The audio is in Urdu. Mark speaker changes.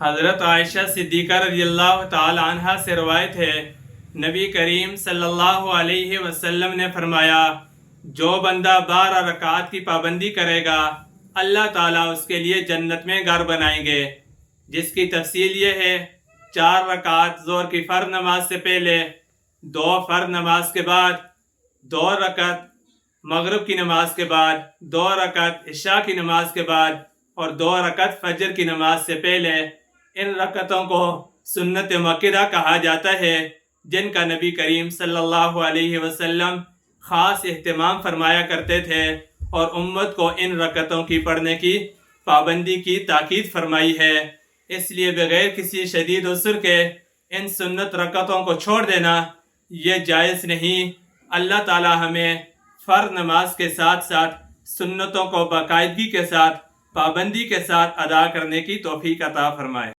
Speaker 1: حضرت عائشہ صدیقہ رضی اللہ تعالی عنہ سے روایت ہے، نبی کریم صلی اللہ علیہ وسلم نے فرمایا، جو بندہ 12 رکعات کی پابندی کرے گا اللہ تعالیٰ اس کے لیے جنت میں گھر بنائیں گے، جس کی تفصیل یہ ہے: 4 رکعات ظہر کی فرض نماز سے پہلے، 2 فرض نماز کے بعد، 2 رکعت مغرب کی نماز کے بعد، 2 رکعت عشاء کی نماز کے بعد اور 2 رکعت فجر کی نماز سے پہلے۔ ان رکعتوں کو سنت مؤکدہ کہا جاتا ہے، جن کا نبی کریم صلی اللہ علیہ وسلم خاص اہتمام فرمایا کرتے تھے، اور امت کو ان رکعتوں کی پڑھنے کی پابندی کی تاکید فرمائی ہے۔ اس لیے بغیر کسی شدید عذر کے ان سنت رکعتوں کو چھوڑ دینا یہ جائز نہیں۔ اللہ تعالی ہمیں فرض نماز کے ساتھ ساتھ سنتوں کو باقاعدگی کے ساتھ، پابندی کے ساتھ ادا کرنے کی توفیق عطا فرمائے۔